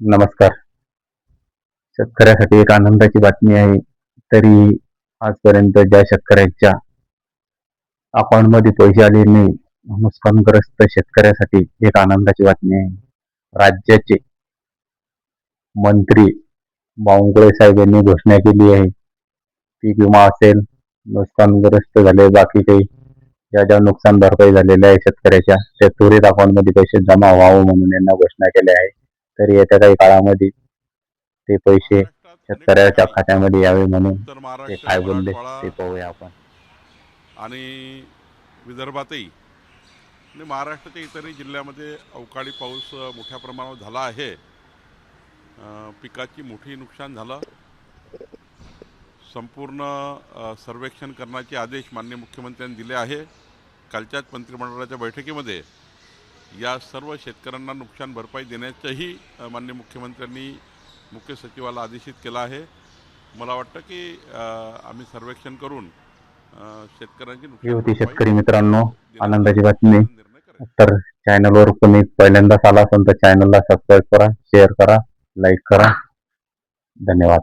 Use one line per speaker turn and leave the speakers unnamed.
नमस्कार. शेतकऱ्यासाठी एक आनंदाची बातमी आहे. तरी आजपर्यंत ज्या शेतकऱ्यांच्या अकाउंटमध्ये पैसे आले नाही, नुकसानग्रस्त शेतकऱ्यासाठी एक आनंदाची बातमी आहे. राज्याचे मंत्री बावनकुळे साहेब यांनी घोषणा केली आहे. पीक विमा असेल, नुकसानग्रस्त झाले बाकी काही ज्या नुकसान भरपाई झालेल्या आहे शेतकऱ्याच्या, त्या त्वरित अकाउंटमध्ये पैसे जमा व्हावं म्हणून यांना घोषणा केल्या आहे. तर येत्या काही काळामध्ये ते पैसे
महाराष्ट्रात अनेक
शेतकऱ्याच्या
ठिकाणी
खात्यामध्ये यावे म्हणून
उत्तर
ते
महाराष्ट्र,
काय बोलले
मराठवाडा
ते पाहूया आपण.
आणि विदर्भातही आणि महाराष्ट्राच्या इतरही जिल्ह्यामध्ये अवकाळी पाऊस मोठ्या प्रमाणावर झाला आहे. पिकाची मोठी नुकसान झालं. संपूर्ण सर्वेक्षण करण्याचे आदेश माननीय मुख्यमंत्र्यांनी दिले आहे. कालच्याच मंत्रिमंडळाच्या बैठकीमध्ये या सर्व शेतकऱ्यांना नुकसान भरपाई देण्याचंही माननीय मुख्यमंत्र्यांनी मुख्य सचिवाला आदेशित केलं आहे. मला वाटतं की आम्ही सर्वेक्षण करून शेतकऱ्यांची
ही होती
नुकसान
शेतकरी मित्रांनो आनंदाची
देण्याचा
बातमी.
निर्णय करेल.
तर चॅनलवर कोणी पहिल्यांदाच आला असेल तर चॅनलला सबस्क्राईब करा, शेअर करा, लाईक करा. धन्यवाद.